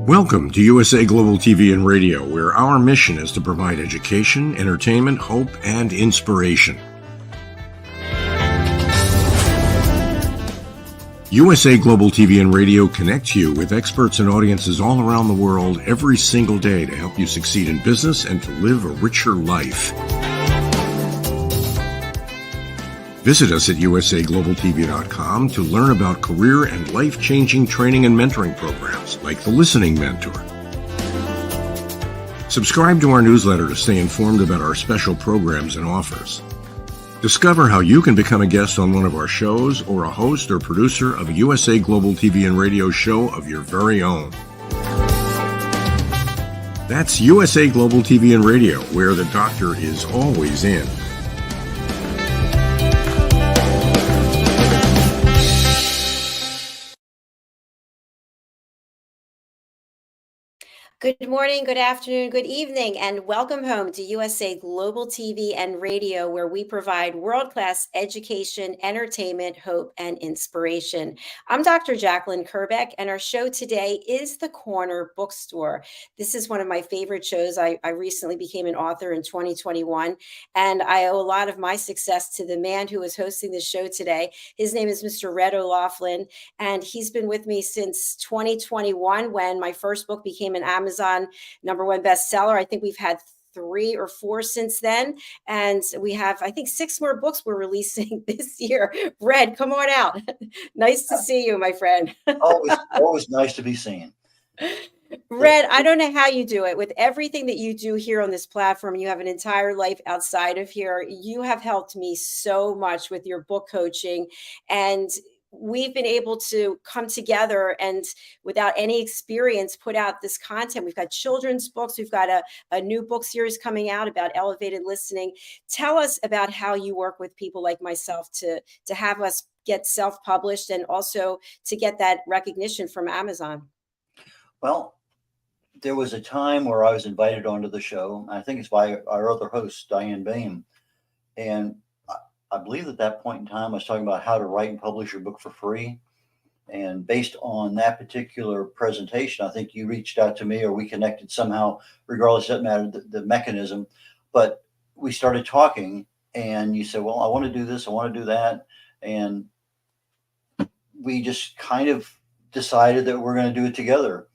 Welcome to USA Global TV and Radio, where our mission is to provide education, entertainment, hope, and inspiration. USA Global TV and Radio connects you with experts and audiences all around the world every single day to help you succeed in business and to live a richer life. Visit us at usaglobaltv.com to learn about career and life-changing training and mentoring programs like the Listening Mentor. Subscribe to our newsletter to stay informed about our special programs and offers. Discover how you can become a guest on one of our shows or a host or producer of a USA Global TV and Radio show of your very own. That's USA Global TV and Radio, where the doctor is always in. Good morning, good afternoon, good evening, and welcome home to USA Global TV and Radio, where we provide world-class education, entertainment, hope, and inspiration. I'm Dr. Jacalyn Kerbeck, and our show today is The Corner Bookstore. This is one of my favorite shows. I recently became an author in 2021, and I owe a lot of my success to the man who is hosting the show today. His name is Mr. Red O'Loughlin, and he's been with me since 2021 when my first book became an Amazon #1 bestseller. I think we've had 3 or 4 since then. And we have, I think, 6 more books we're releasing this year. Red, come on out. Nice to see you, my friend. always nice to be seen. Red, I don't know how you do it. With everything that you do here on this platform, you have an entire life outside of here. You have helped me so much with your book coaching, and we've been able to come together and without any experience put out this content. We've got children's books. We've got a new book series coming out about elevated listening. Tell us about how you work with people like myself to have us get self-published and also to get that recognition from Amazon. Well, there was a time where I was invited onto the show. I think it's by our other host, DIANN. And I believe at that point in time, I was talking about how to write and publish your book for free. And based on that particular presentation, I think you reached out to me or we connected somehow, regardless, it doesn't matter the mechanism. But we started talking and you said, well, I want to do this, I want to do that. And we just kind of decided that we're going to do it together.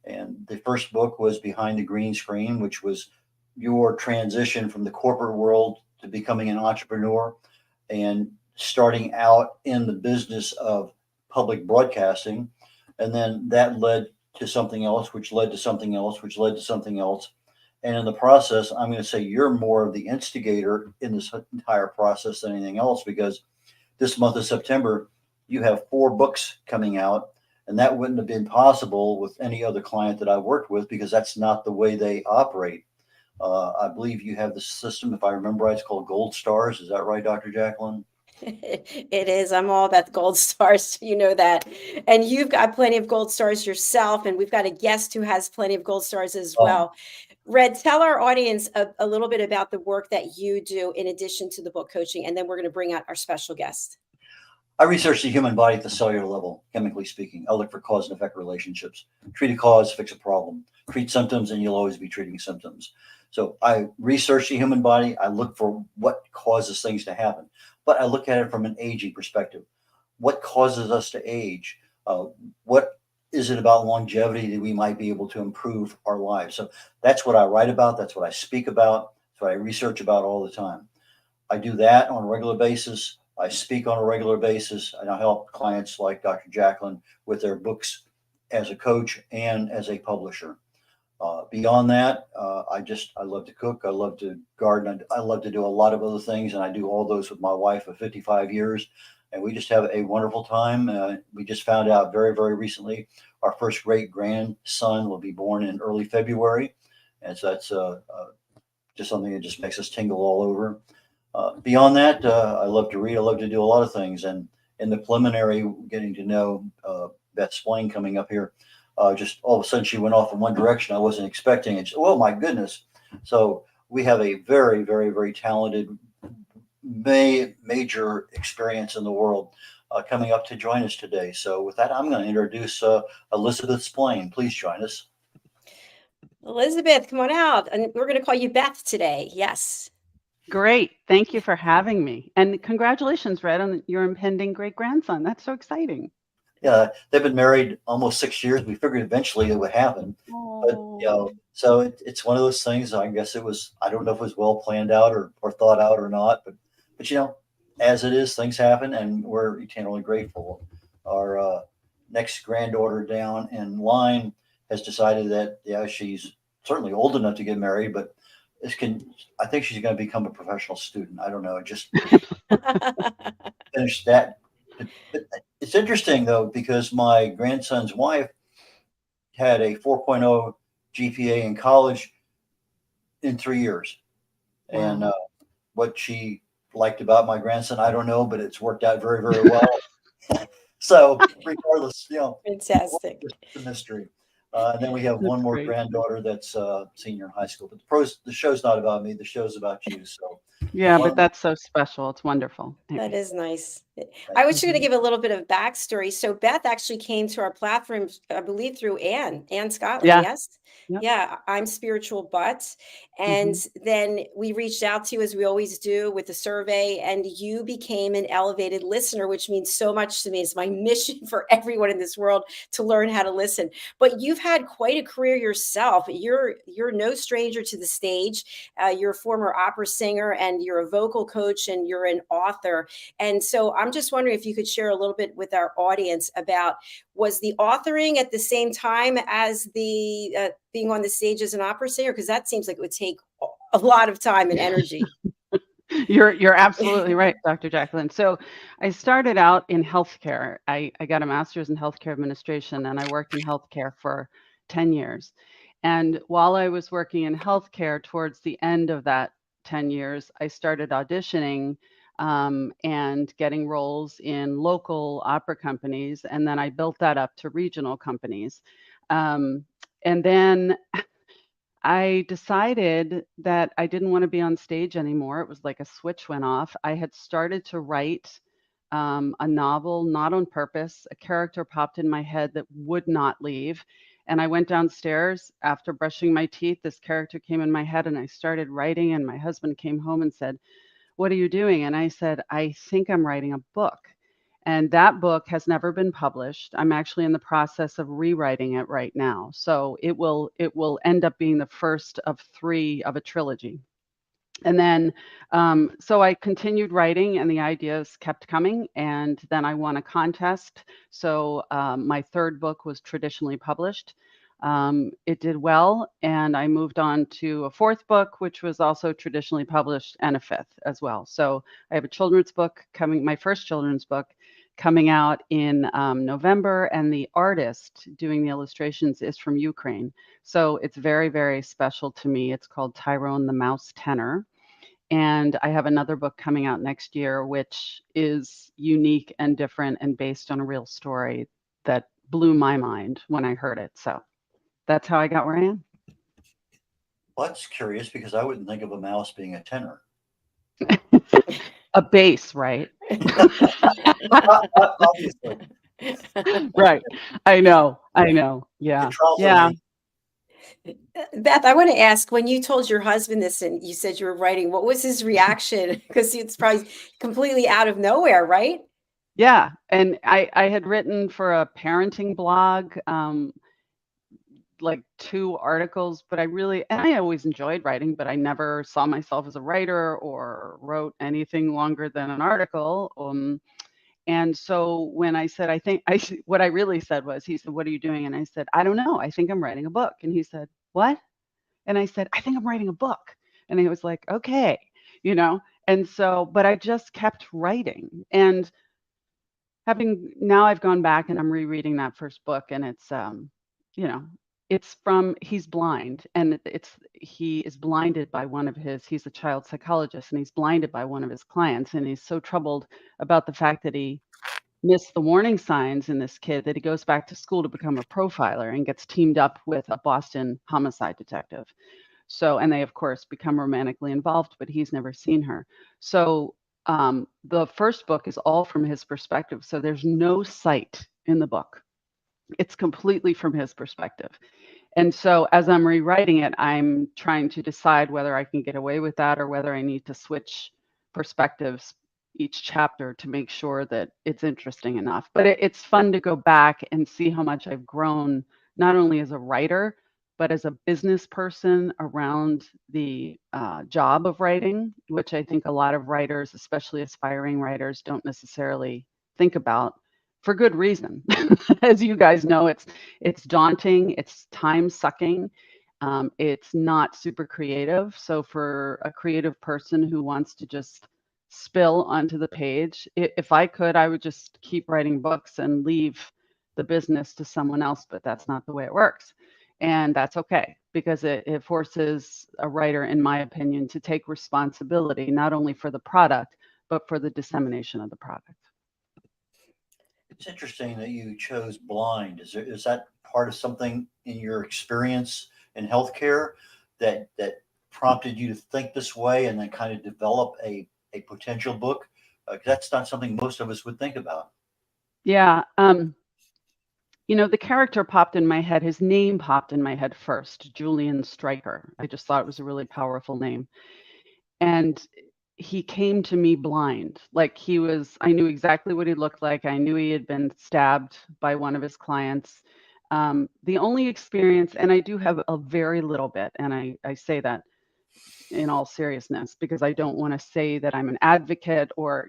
And the first book was Behind the Green Screen, which was your transition from the corporate world to becoming an entrepreneur and starting out in the business of public broadcasting. And then that led to something else, which led to something else, which led to something else. And in the process, I'm going to say you're more of the instigator in this entire process than anything else, because this month of September, you have 4 books coming out. And that wouldn't have been possible with any other client that I worked with, because that's not the way they operate. I believe you have the system, if I remember right, it's called Gold Stars. Is that right, Dr. Jacalyn? It is. I'm all about the gold stars. You know that. And you've got plenty of gold stars yourself. And we've got a guest who has plenty of gold stars as well. Red, tell our audience a little bit about the work that you do in addition to the book coaching. And then we're going to bring out our special guest. I research the human body at the cellular level, chemically speaking. I look for cause and effect relationships. Treat a cause, fix a problem. Treat symptoms, and you'll always be treating symptoms. So I research the human body. I look for what causes things to happen. But I look at it from an aging perspective. What causes us to age? What is it about longevity that we might be able to improve our lives? So that's what I write about. That's what I speak about. That's what I research about all the time. I do that on a regular basis. I speak on a regular basis, and I help clients like Dr. Jacalyn with their books as a coach and as a publisher. Beyond that, I love to cook. I love to garden. I love to do a lot of other things, and I do all those with my wife of 55 years. And we just have a wonderful time. We just found out very, very recently our first great grandson will be born in early February. And so that's just something that just makes us tingle all over. Beyond that, I love to read. I love to do a lot of things. And in the preliminary, getting to know Beth Splaine coming up here, just all of a sudden she went off in one direction I wasn't expecting. And oh my goodness. So we have a very, very, very talented, major experience in the world coming up to join us today. So with that, I'm going to introduce Elizbeth Splaine. Please join us. Elizabeth, come on out. And we're going to call you Beth today. Yes. Great. Thank you for having me. And congratulations, Red, on your impending great-grandson. That's so exciting. Yeah, they've been married almost 6 years. We figured eventually it would happen, but so it's one of those things. I guess it was. I don't know if it was well planned out or thought out or not, but as it is, things happen, and we're eternally grateful. Our next granddaughter down in line has decided that she's certainly old enough to get married, but I think she's going to become a professional student. I don't know. Just finish that. But it's interesting though, because my grandson's wife had a 4.0 GPA in college in 3 years. And Wow. what she liked about my grandson, I don't know, but it's worked out very, very well. So regardless, Fantastic. the mystery. And then we have That's one more great. granddaughter that's senior in high school. But the show's not about me. The show's about you. So Yeah, one but that's so special. It's wonderful. That is nice. I was going to give a little bit of backstory. So Beth actually came to our platform, I believe, through Ann Scotland. Yeah. Yes. Yep. Yeah. I'm Spiritual Butt. And then we reached out to you, as we always do, with the survey, and you became an elevated listener, which means so much to me. It's my mission for everyone in this world to learn how to listen. But you've had quite a career yourself. You're no stranger to the stage. You're a former opera singer, and you're a vocal coach, and you're an author. And so I'm just wondering if you could share a little bit with our audience about, was the authoring at the same time as the being on the stage as an opera singer? Because that seems like it would take a lot of time and energy. You're absolutely right, Dr. Jacalyn. So I started out in healthcare. I got a master's in healthcare administration, and I worked in healthcare for 10 years. And while I was working in healthcare, towards the end of that 10 years, I started auditioning and getting roles in local opera companies. And then I built that up to regional companies. And then I decided that I didn't want to be on stage anymore. It was like a switch went off. I had started to write a novel, not on purpose. A character popped in my head that would not leave. And I went downstairs after brushing my teeth. This character came in my head, and I started writing. And my husband came home and said, "What are you doing?" And I said, "I think I'm writing a book." And that book has never been published. I'm actually in the process of rewriting it right now. So it will end up being the first of 3 of a trilogy. And then, so I continued writing, and the ideas kept coming. And then I won a contest. So my 3rd book was traditionally published. It did well, and I moved on to a 4th book, which was also traditionally published, and a 5th as well. So I have a children's book coming, my first children's book coming out in November, and the artist doing the illustrations is from Ukraine. So it's very, very special to me. It's called Tyrone the Mouse Tenor. And I have another book coming out next year, which is unique and different and based on a real story that blew my mind when I heard it. So that's how I got where I am. Well, that's curious because I wouldn't think of a mouse being a tenor. A bass, right? Obviously. Right. I know. Yeah. Yeah. Beth, I want to ask, when you told your husband this and you said you were writing, what was his reaction? Because it's probably completely out of nowhere, right? Yeah. And I had written for a parenting blog, like 2 articles, but I always enjoyed writing, but I never saw myself as a writer or wrote anything longer than an article. And so when I said, what I really said was, he said, "What are you doing?" And I said, "I don't know. I think I'm writing a book." And he said, "What?" And I said, "I think I'm writing a book." And he was like, "Okay," And so, but I just kept writing. And now I've gone back and I'm rereading that first book, and it's, he's blind, and he is blinded by he's a child psychologist, and he's blinded by one of his clients. And he's so troubled about the fact that he missed the warning signs in this kid that he goes back to school to become a profiler and gets teamed up with a Boston homicide detective. So, and they of course become romantically involved, but he's never seen her. So the first book is all from his perspective. So there's no sight in the book. It's completely from his perspective. And so as I'm rewriting it, I'm trying to decide whether I can get away with that or whether I need to switch perspectives each chapter to make sure that it's interesting enough. But it's fun to go back and see how much I've grown, not only as a writer, but as a business person around the job of writing, which I think a lot of writers, especially aspiring writers, don't necessarily think about for good reason. As you guys know, it's daunting, it's time sucking, it's not super creative. So for a creative person who wants to just spill onto the page, if I could, I would just keep writing books and leave the business to someone else, but that's not the way it works. And that's okay, because it forces a writer, in my opinion, to take responsibility, not only for the product, but for the dissemination of the product. It's interesting that you chose blind. Is that part of something in your experience in healthcare that prompted you to think this way and then kind of develop a potential book? 'Cause that's not something most of us would think about. Yeah. The character popped in my head. His name popped in my head first, Julian Stryker. I just thought it was a really powerful name. And he came to me blind. Like I knew exactly what he looked like. I knew he had been stabbed by one of his clients. The only experience, and I do have a very little bit, and I say that in all seriousness because I don't want to say that I'm an advocate or,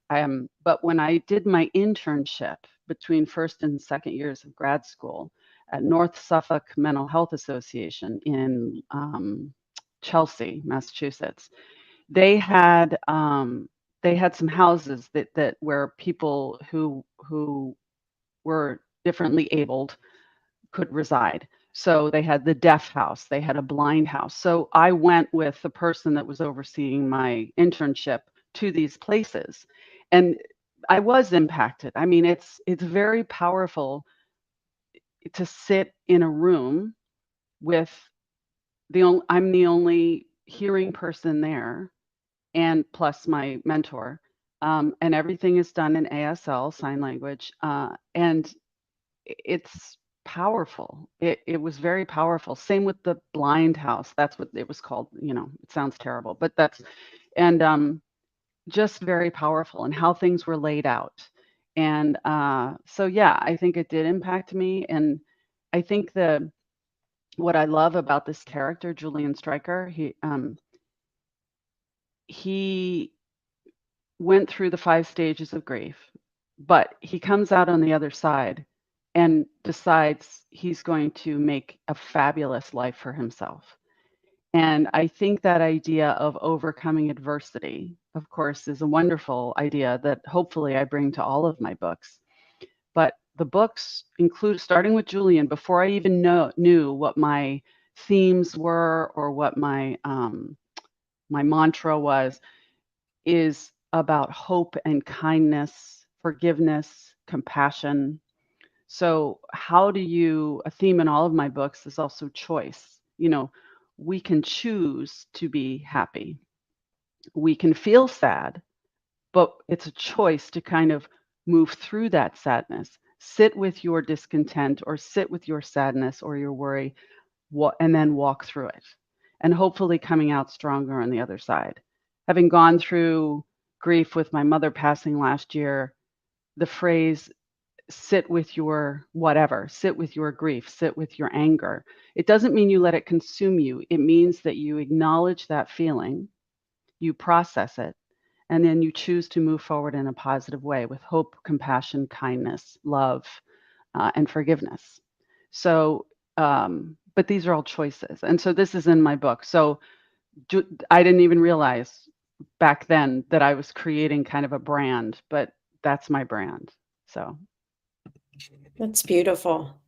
but when I did my internship between first and second years of grad school at North Suffolk Mental Health Association in Chelsea, Massachusetts, they had some houses that where people who were differently abled could reside. So they had the deaf house, they had a blind house. So I went with the person that was overseeing my internship to these places, and I was impacted. I mean, it's very powerful to sit in a room with I'm the only hearing person there, and plus my mentor, and everything is done in ASL, sign language, and it's powerful. It was very powerful. Same with the blind house. That's what it was called. It sounds terrible, but and just very powerful and how things were laid out. And so yeah, I think it did impact me. And I think what I love about this character, Julian Stryker, he went through the 5 stages of grief, but he comes out on the other side and decides he's going to make a fabulous life for himself. And I think that idea of overcoming adversity, of course, is a wonderful idea that hopefully I bring to all of my books. But the books include, starting with Julian, before I even knew what my themes were or what my mantra was, is about hope and kindness, forgiveness, compassion. So a theme in all of my books is also choice. We can choose to be happy. We can feel sad, but it's a choice to kind of move through that sadness, sit with your discontent or sit with your sadness or your worry, and then walk through it. And hopefully coming out stronger on the other side. Having gone through grief with my mother passing last year, the phrase, sit with your whatever, sit with your grief, sit with your anger. It doesn't mean you let it consume you. It means that you acknowledge that feeling, you process it, and then you choose to move forward in a positive way with hope, compassion, kindness, love, and forgiveness. So, but these are all choices. And so this is in my book. So I didn't even realize back then that I was creating kind of a brand, but that's my brand. So. That's beautiful.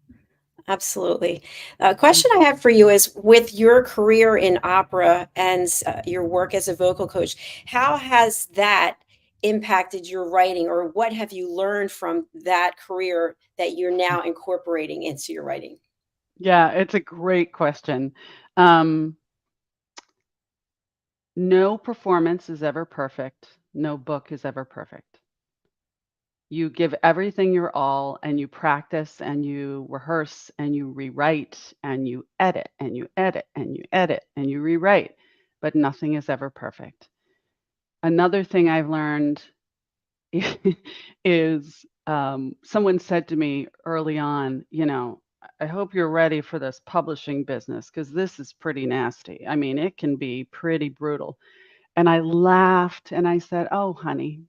Absolutely. A question I have for you is, with your career in opera and your work as a vocal coach, how has that impacted your writing, or what have you learned from that career that you're now incorporating into your writing? Yeah, it's a great question. No performance is ever perfect. No book is ever perfect. You give everything your all, and you practice and you rehearse and you rewrite and you edit and you edit and you edit and you rewrite, but nothing is ever perfect. Another thing I've learned is someone said to me early on, I hope you're ready for this publishing business because this is pretty nasty. I mean, it can be pretty brutal. And I laughed and I said, oh, honey,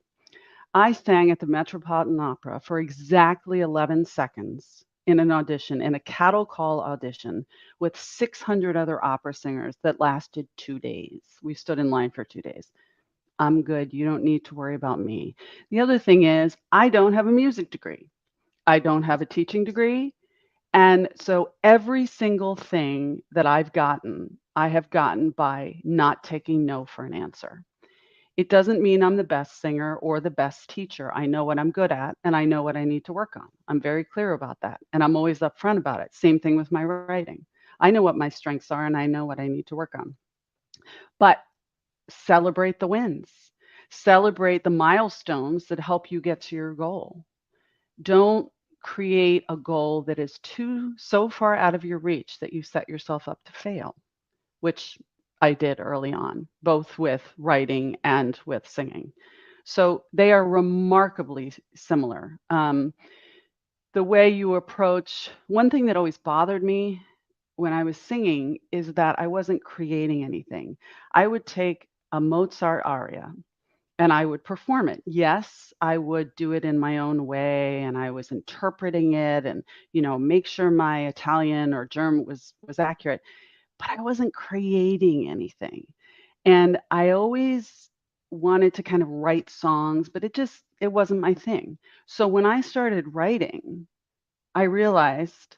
I sang at the Metropolitan Opera for exactly 11 seconds in an audition, in a cattle call audition with 600 other opera singers that lasted 2 days. We stood in line for 2 days. I'm good. You don't need to worry about me. The other thing is, I don't have a music degree. I don't have a teaching degree. And so every single thing that I have gotten by not taking no for an answer. It doesn't mean I'm the best singer or the best teacher. I know what I'm good at and I know what I need to work on. I'm very clear about that. And I'm always upfront about it. Same thing with my writing. I know what my strengths are and I know what I need to work on. But celebrate the wins, celebrate the milestones that help you get to your goal. Don't create a goal that is so far out of your reach that you set yourself up to fail, which I did early on, both with writing and with singing. So they are remarkably similar. The way you approach, one thing that always bothered me when I was singing is that I wasn't creating anything. I would take a Mozart aria and I would perform it. Yes, I would do it in my own way and I was interpreting it and, make sure my Italian or German was accurate, but I wasn't creating anything. And I always wanted to kind of write songs, but it wasn't my thing. So when I started writing, I realized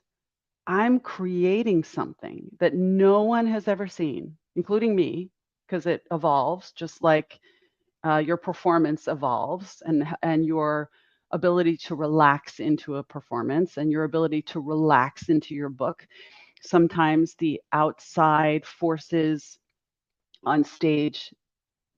I'm creating something that no one has ever seen, including me, because it evolves just like your performance evolves and your ability to relax into a performance and your ability to relax into your book. Sometimes the outside forces on stage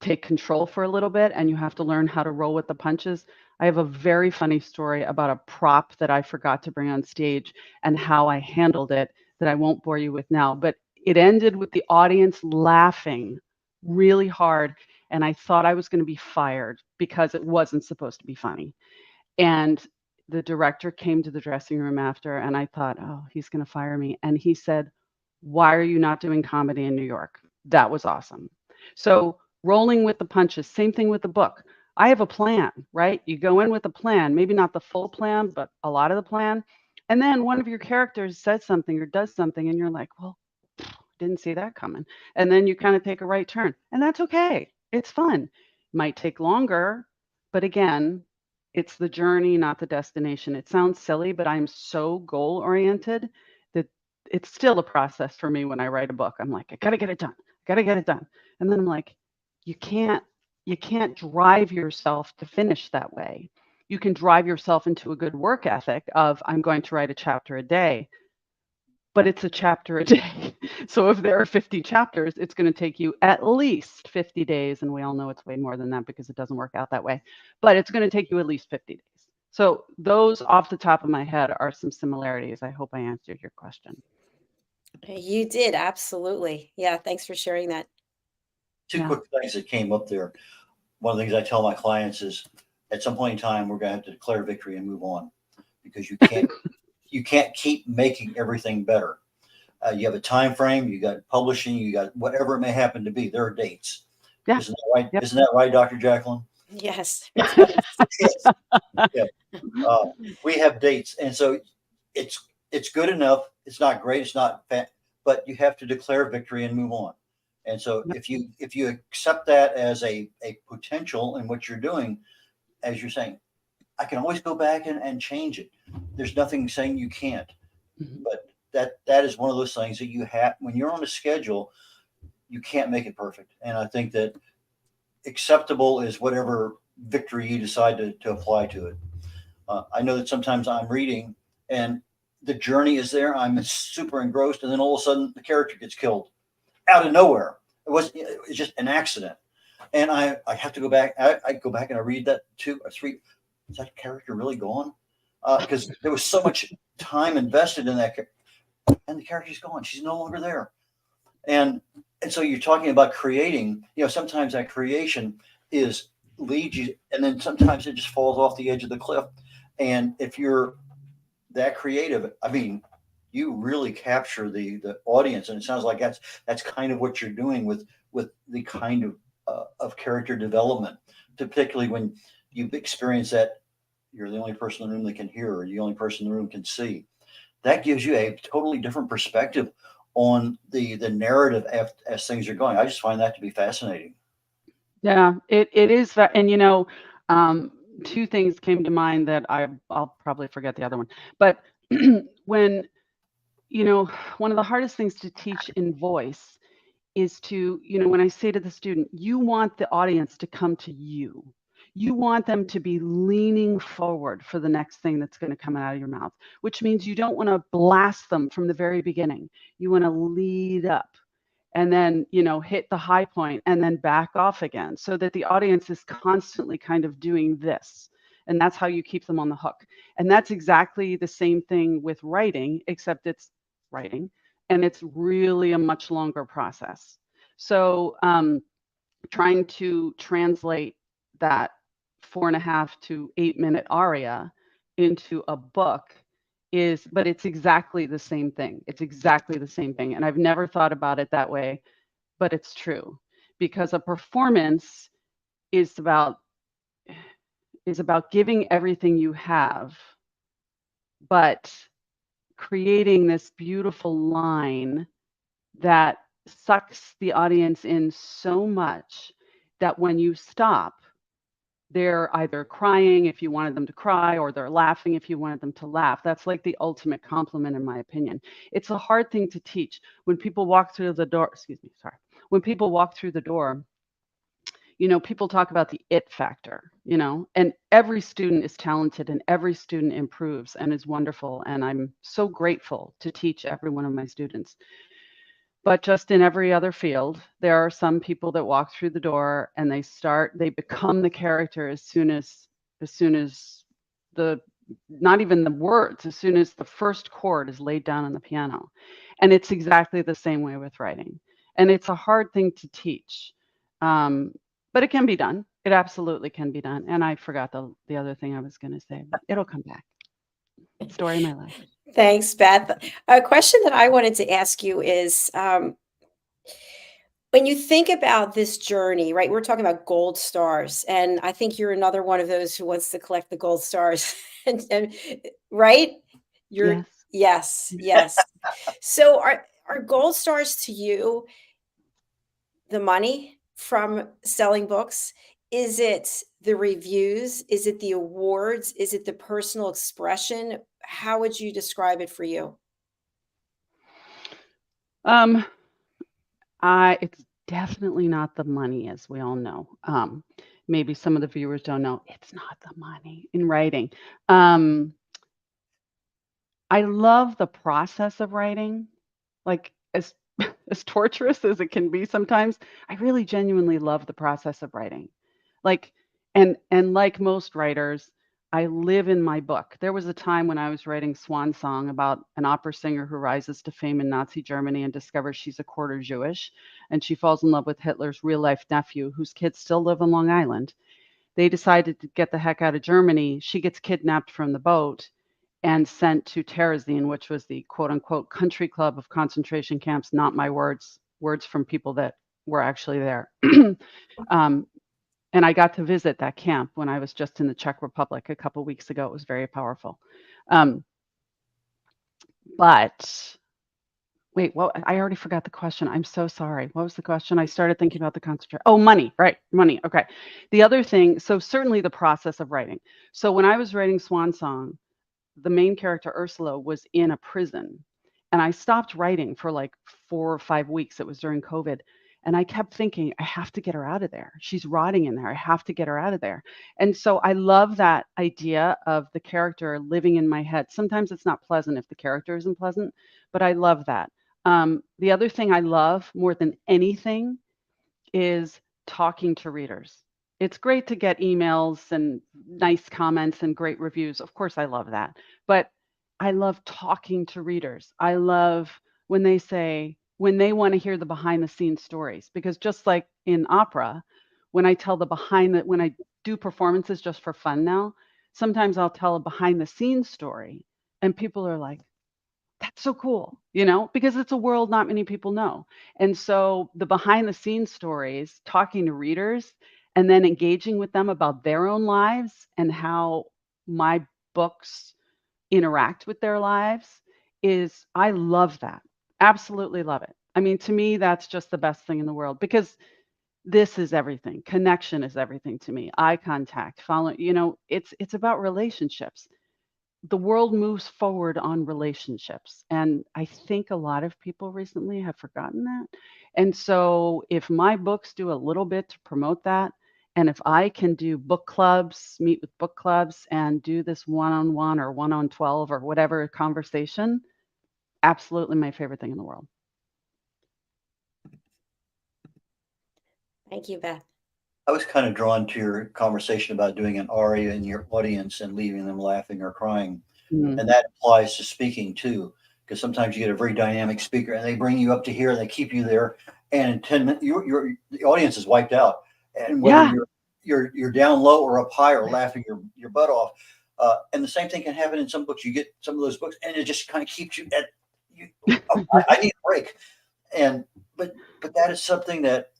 take control for a little bit and you have to learn how to roll with the punches. I have a very funny story about a prop that I forgot to bring on stage and how I handled it that I won't bore you with now, but it ended with the audience laughing really hard and I thought I was going to be fired because it wasn't supposed to be funny. And the director came to the dressing room after and I thought, oh, he's going to fire me. And he said, why are you not doing comedy in New York? That was awesome. So rolling with the punches, same thing with the book. I have a plan, right? You go in with a plan, maybe not the full plan, but a lot of the plan. And then one of your characters says something or does something, and you're like, well, didn't see that coming. And then you kind of take a right turn, and that's okay. It's fun. Might take longer, but again, it's the journey, not the destination. It sounds silly, but I'm so goal oriented that it's still a process for me when I write a book. I'm like, I got to get it done. Got to get it done. And then I'm like, you can't drive yourself to finish that way. You can drive yourself into a good work ethic of I'm going to write a chapter a day, but it's a chapter a day. So if there are 50 chapters, it's going to take you at least 50 days. And we all know it's way more than that because it doesn't work out that way, but it's going to take you at least 50 days. So those off the top of my head are some similarities. I hope I answered your question. You did, absolutely. Yeah, thanks for sharing that. Two quick things that came up there. One of the things I tell my clients is at some point in time, we're going to have to declare victory and move on because you can't keep making everything better. You have a time frame, you got publishing, you got whatever it may happen to be. There are dates. Yeah. Isn't that right? Yep. Isn't that right, Dr. Jacalyn? Yes. Yeah. We have dates. And so it's good enough. It's not great. It's not fat, but you have to declare victory and move on. And so if you accept that as a potential in what you're doing, as you're saying, I can always go back and change it. There's nothing saying you can't, but that is one of those things that you have when you're on a schedule, you can't make it perfect. And I think that acceptable is whatever victory you decide to apply to it. I know that sometimes I'm reading and the journey is there. I'm super engrossed. And then all of a sudden the character gets killed out of nowhere. It's just an accident. And I have to go back. I go back and I read that 2 or 3. is that character really gone? Because there was so much time invested in that, and the character's gone. She's no longer there. And so you're talking about creating, sometimes that creation leads you, and then sometimes it just falls off the edge of the cliff. And if you're that creative, I mean, you really capture the audience, and it sounds like that's kind of what you're doing with the kind of character development, particularly when you experience that you're the only person in the room that can hear, or the only person in the room can see. That gives you a totally different perspective on the narrative as things are going. I just find that to be fascinating. Yeah, it is that, and two things came to mind that I'll probably forget the other one. But when one of the hardest things to teach in voice is to, when I say to the student, you want the audience to come to you. You want them to be leaning forward for the next thing that's going to come out of your mouth, which means you don't want to blast them from the very beginning. You want to lead up and then, hit the high point and then back off again, so that the audience is constantly kind of doing this. And that's how you keep them on the hook. And that's exactly the same thing with writing, except it's writing, and it's really a much longer process. So trying to translate that 4.5 to 8 minute aria into a book but it's exactly the same thing. It's exactly the same thing. And I've never thought about it that way, but it's true, because a performance is about giving everything you have, but creating this beautiful line that sucks the audience in so much that when you stop, they're either crying if you wanted them to cry, or they're laughing if you wanted them to laugh. That's like the ultimate compliment, in my opinion. It's a hard thing to teach. When people walk through the door, when people walk through the door, people talk about the it factor, and every student is talented and every student improves and is wonderful. And I'm so grateful to teach every one of my students. But just in every other field, there are some people that walk through the door and they become the character as soon as not even the words, as soon as the first chord is laid down on the piano. And it's exactly the same way with writing. And it's a hard thing to teach. But it can be done. It absolutely can be done. And I forgot the other thing I was going to say, but it'll come back. Story of my life. Thanks, Beth. A question that I wanted to ask you is, when you think about this journey, right? We're talking about gold stars, and I think you're another one of those who wants to collect the gold stars, and right? You're Yes. yes. So are gold stars to you the money from selling books? Is it the reviews? Is it the awards? Is it the personal expression? How would you describe it for you? It's definitely not the money, as we all know. Maybe some of the viewers don't know. It's not the money in writing. I love the process of writing, like as as torturous as it can be sometimes. I really genuinely love the process of writing. Like, and like most writers, I live in my book. There was a time when I was writing Swan Song about an opera singer who rises to fame in Nazi Germany and discovers she's a quarter Jewish, and she falls in love with Hitler's real-life nephew, whose kids still live on Long Island. They decided to get the heck out of Germany. She gets kidnapped from the boat and sent to Terezin, which was the quote-unquote country club of concentration camps. Not my words from people that were actually there. And I got to visit that camp when I was just in the Czech Republic a couple of weeks ago. It was very powerful. But wait, well, I already forgot the question. I'm so sorry. What was the question? I started thinking about the concentration. Oh, money, right? Money. Okay. The other thing, so certainly the process of writing. So when I was writing Swan Song, the main character, Ursula, was in a prison. And I stopped writing for like 4 or 5 weeks. It was during COVID. And I kept thinking, I have to get her out of there. She's rotting in there. I have to get her out of there. And so I love that idea of the character living in my head. Sometimes it's not pleasant if the character isn't pleasant, but I love that. The other thing I love more than anything is talking to readers. It's great to get emails and nice comments and great reviews. Of course, I love that. But I love talking to readers. I love when they want to hear the behind the scenes stories, because just like in opera, when I do performances just for fun now, sometimes I'll tell a behind the scenes story and people are like, that's so cool, because it's a world not many people know. And so the behind the scenes stories, talking to readers and then engaging with them about their own lives and how my books interact with their lives I love that. Absolutely love it. I mean, to me, that's just the best thing in the world, because this is everything. Connection is everything to me. Eye contact, follow, it's about relationships. The world moves forward on relationships. And I think a lot of people recently have forgotten that. And so if my books do a little bit to promote that, and if I can do book clubs, meet with book clubs and do this one-on-one or one-on 12 or whatever conversation, absolutely my favorite thing in the world. Thank you, Beth. I was kind of drawn to your conversation about doing an aria in your audience and leaving them laughing or crying. Mm. And that applies to speaking too, because sometimes you get a very dynamic speaker and they bring you up to here and they keep you there. And in 10 minutes, the audience is wiped out. And whether you're down low or up high or laughing your butt off. And the same thing can happen in some books. You get some of those books and it just kind of keeps you at, I need a break. But that is something that,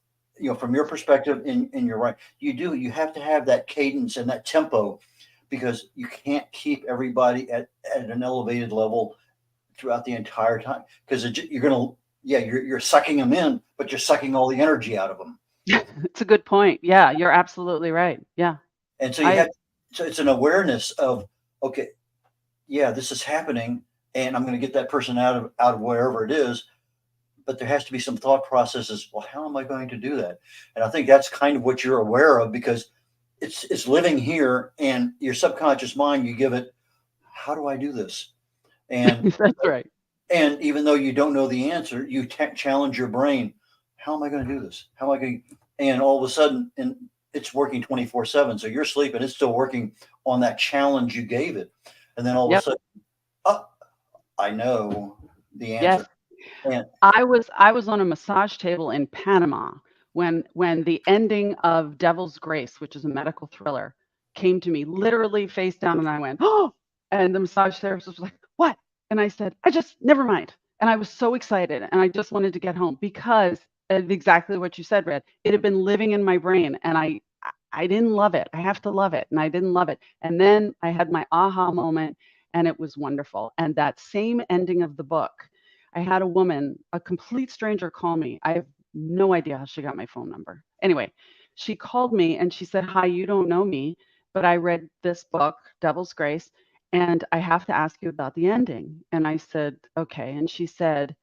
from your perspective, and you're right, you have to have that cadence and that tempo, because you can't keep everybody at an elevated level throughout the entire time, because you're sucking them in, but you're sucking all the energy out of them. It's a good point. Yeah, you're absolutely right. Yeah. And so so it's an awareness of, okay, yeah, this is happening and I'm going to get that person out of wherever it is. But there has to be some thought processes. Well, how am I going to do that? And I think that's kind of what you're aware of, because it's living here, and your subconscious mind, you give it, how do I do this? And That's right. And even though you don't know the answer, you challenge your brain. How am I going to do this? How am I going to? And all of a sudden, and it's working 24/7. So you're sleeping, it's still working on that challenge you gave it. And then all of a sudden, oh, I know the answer. Yes. And I was on a massage table in Panama when the ending of Devil's Grace, which is a medical thriller, came to me literally face down, and I went, oh, and the massage therapist was like, what? And I said, never mind. And I was so excited, and I just wanted to get home, because of exactly what you said, Red. It had been living in my brain, and I didn't love it. I have to love it, and I didn't love it. And then I had my aha moment, and it was wonderful. And that same ending of the book, I had a woman, a complete stranger, call me. I have no idea how she got my phone number. Anyway, she called me and she said, hi, you don't know me, but I read this book, Devil's Grace, and I have to ask you about the ending. And I said, okay. And she said,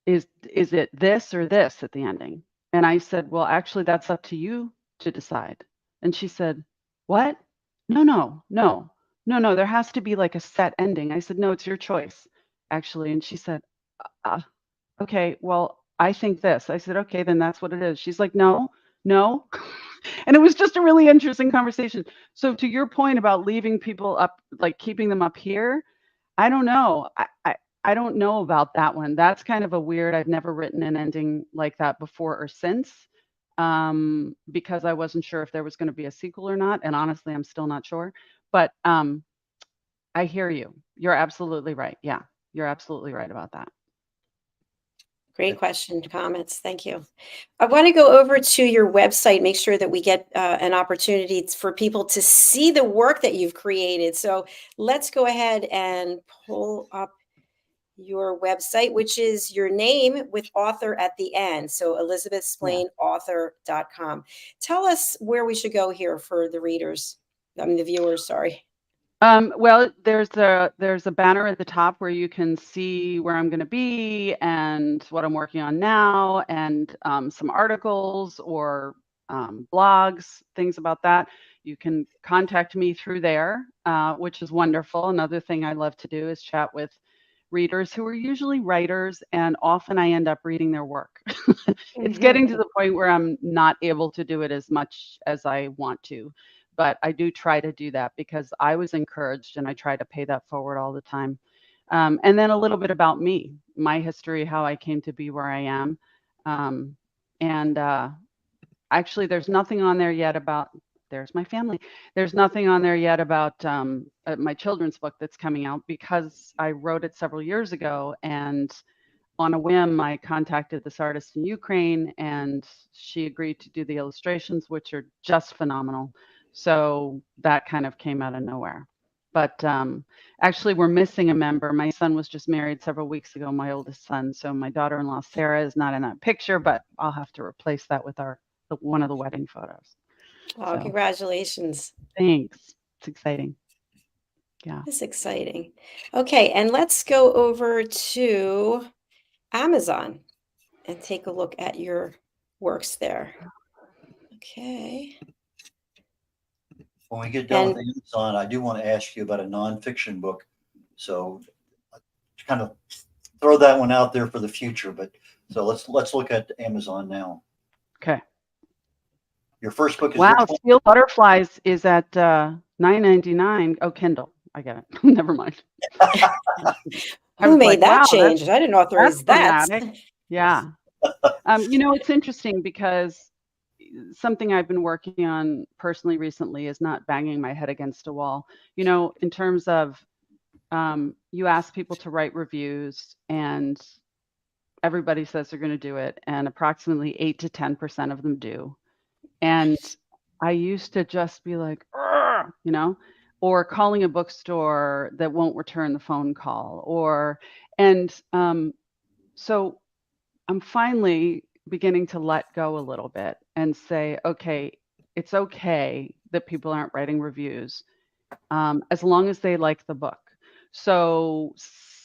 is it this or this at the ending? And I said, well, actually, that's up to you to decide. And she said, what? No. There has to be like a set ending. I said, no, it's your choice, actually. And she said, okay, well, I think this. I said, okay, then that's what it is. She's like, no. And it was just a really interesting conversation. So to your point about leaving people up, like keeping them up here, I don't know. I don't know about that one. That's kind of a weird, I've never written an ending like that before or since, because I wasn't sure if there was going to be a sequel or not. And honestly, I'm still not sure. But I hear you. You're absolutely right. Yeah, you're absolutely right about that. Great question, comments. Thank you. I want to go over to your website, make sure that we get an opportunity for people to see the work that you've created. So let's go ahead and pull up your website, which is your name with author at the end. So elizbsplaineauthor.com. Tell us where we should go here for the readers. The viewers, sorry. Well, there's a banner at the top where you can see where I'm going to be and what I'm working on now, and some articles or blogs, things about that. You can contact me through there, which is wonderful. Another thing I love to do is chat with readers who are usually writers, and often I end up reading their work. It's getting to the point where I'm not able to do it as much as I want to, but I do try to do that because I was encouraged, and I try to pay that forward all the time. And then a little bit about me, my history, how I came to be where I am. And actually, there's nothing on there yet about, there's my family. There's nothing on there yet about my children's book that's coming out because I wrote it several years ago. And on a whim, I contacted this artist in Ukraine, and she agreed to do the illustrations, which are just phenomenal. So that kind of came out of nowhere. But actually, we're missing a member. My son was just married several weeks ago, my oldest son. So my daughter-in-law, Sarah, is not in that picture, but I'll have to replace that with one of the wedding photos. Oh, So congratulations. thanks. It's exciting. Yeah. It's exciting. Okay, and let's go over to Amazon and take a look at your works there. Okay. When we get done And with Amazon, I do want to ask you about a nonfiction book. So kind of throw that one out there for the future. But so let's look at Amazon now. Okay. Your first book is Wow, which one? Steel Butterflies is at $9.99. Oh, Kindle. I get it. Never mind. who made that wow, change? I didn't authorize that's that. dramatic. Yeah. It's interesting because something I've been working on personally recently is not banging my head against a wall. In terms of you ask people to write reviews, and everybody says they're going to do it, and approximately 8 to 10% of them do. And I used to just be like, or calling a bookstore that won't return the phone call, so I'm finally beginning to let go a little bit and say, okay, it's okay that people aren't writing reviews as long as they like the book. So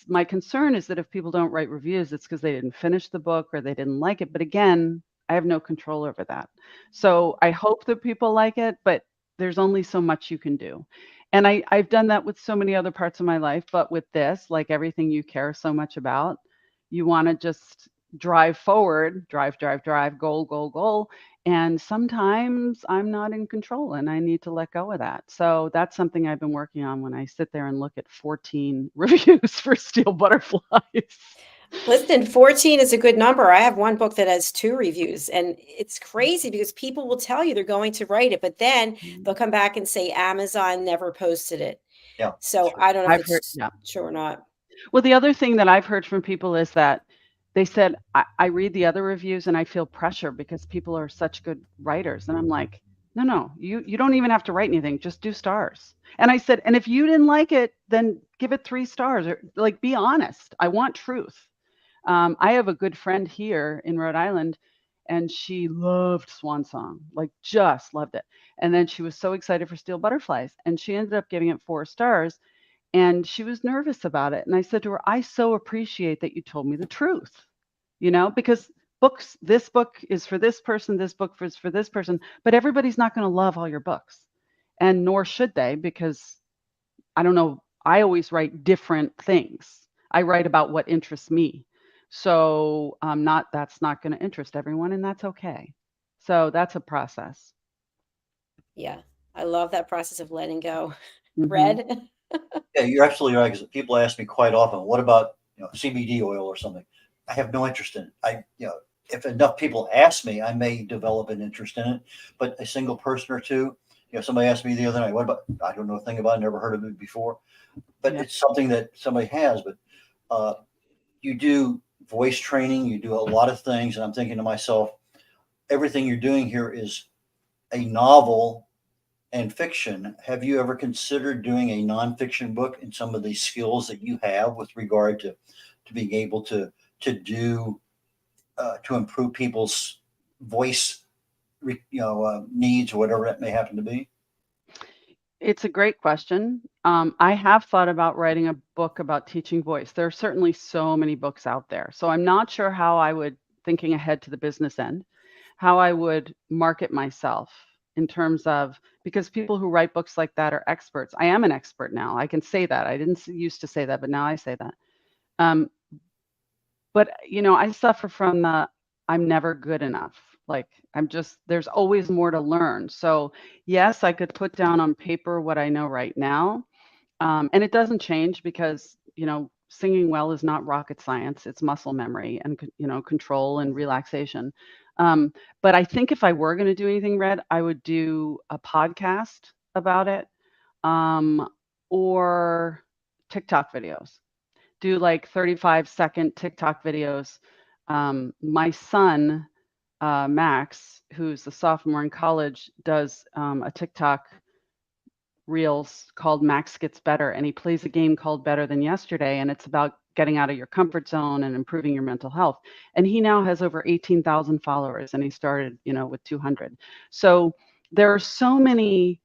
my concern is that if people don't write reviews, it's because they didn't finish the book or they didn't like it. But again, I have no control over that. So I hope that people like it, but there's only so much you can do. And I've done that with so many other parts of my life. But with this, like everything you care so much about, you want to just drive forward, drive, goal. And sometimes I'm not in control and I need to let go of that. So that's something I've been working on when I sit there and look at 14 reviews for Steel Butterflies. Listen, 14 is a good number. I have one book that has 2 reviews, and it's crazy because people will tell you they're going to write it, but then they'll come back and say Amazon never posted it. Yeah. So I don't know if I've heard, it's true or not. Well, the other thing that I've heard from people is that they said, I read the other reviews and I feel pressure because people are such good writers. And I'm like, no, you don't even have to write anything. Just do stars. And I said, and if you didn't like it, then give it 3 stars, or like, be honest. I want truth. I have a good friend here in Rhode Island, and she loved Swan Song, like just loved it. And then she was so excited for Steel Butterflies, and she ended up giving it 4 stars. And she was nervous about it. And I said to her, I so appreciate that you told me the truth, because this book is for this person, this book is for this person, but everybody's not going to love all your books. And nor should they, because I don't know, I always write different things. I write about what interests me. So that's not going to interest everyone, and that's okay. So that's a process. Yeah. I love that process of letting go. Mhm. Red? Yeah, you're absolutely right. Because people ask me quite often, what about CBD oil or something? I have no interest in it. If enough people ask me, I may develop an interest in it. But a single person or two, somebody asked me the other night, what about? I don't know a thing about it, never heard of it before. But Yeah. it's something that somebody has. But you do voice training, you do a lot of things, and I'm thinking to myself, everything you're doing here is a novel and fiction. Have you ever considered doing a nonfiction book and some of these skills that you have with regard to being able to do to improve people's voice needs or whatever that may happen to be? It's a great question. I have thought about writing a book about teaching voice. There are certainly so many books out there. So I'm not sure how I would, thinking ahead to the business end, how I would market myself in terms of, because people who write books like that are experts. I am an expert now. I can say that. I didn't used to say that, but now I say that. But I suffer from the I'm never good enough. Like there's always more to learn. So yes, I could put down on paper what I know right now. And it doesn't change because, singing well is not rocket science. It's muscle memory and, control and relaxation. But I think if I were going to do anything, Red, I would do a podcast about it, or TikTok videos. Do like 35-second TikTok videos. My son, Max, who's a sophomore in college, does a TikTok reels called Max Gets Better, and he plays a game called Better Than Yesterday, and it's about getting out of your comfort zone and improving your mental health. And he now has over 18,000 followers, and he started, with 200. So there are so many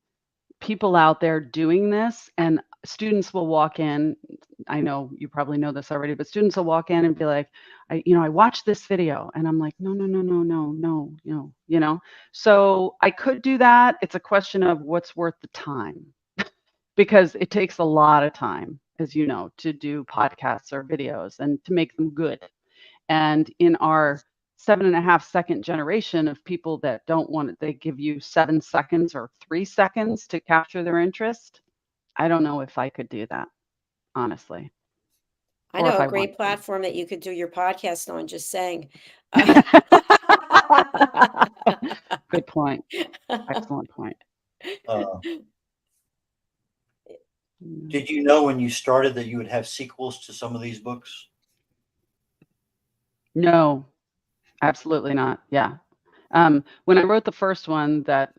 people out there doing this, and students will walk in. I know you probably know this already, but students will walk in and be like, I watched this video, and I'm like, no. So I could do that. It's a question of what's worth the time, because it takes a lot of time, as you know, to do podcasts or videos and to make them good. And in our 7.5-second generation of people that don't want it, they give you 7 seconds or 3 seconds to capture their interest. I don't know if I could do that, honestly. I Or if know a I want great to. platform that you could do your podcast on, just saying. Good point. Excellent point. Did you know when you started that you would have sequels to some of these books? No, absolutely not. Yeah. When I wrote the first one that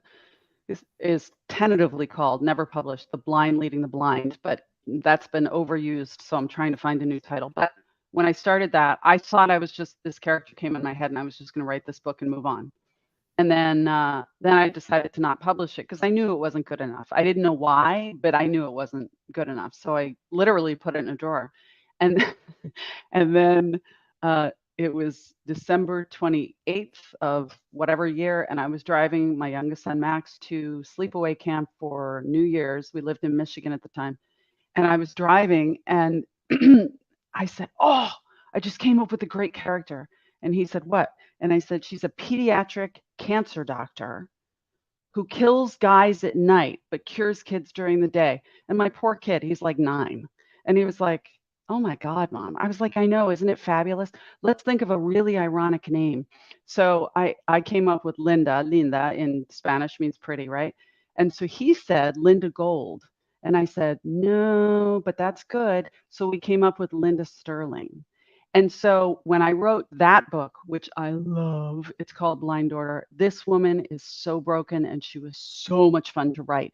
is tentatively called, never published, The Blind Leading the Blind, but that's been overused, so I'm trying to find a new title. But when I started that, I thought this character came in my head and I was just going to write this book and move on. And then I decided to not publish it because I knew it wasn't good enough. I didn't know why, but I knew it wasn't good enough. So I literally put it in a drawer. And and then it was December 28th of whatever year, and I was driving my youngest son, Max, to sleepaway camp for New Year's. We lived in Michigan at the time. And I was driving, and I said, "Oh, I just came up with a great character." And he said, "What?" And I said, "She's a pediatric cancer doctor who kills guys at night but cures kids during the day." And my poor kid, he's like 9. And he was like, "Oh my God, Mom." I was like, "I know, isn't it fabulous? Let's think of a really ironic name." So I came up with Linda. Linda in Spanish means pretty, right? And so he said Linda Gold. And I said, "No, but that's good." So we came up with Linda Sterling. And so when I wrote that book, which I love, it's called Blind Order. This woman is so broken, and she was so much fun to write.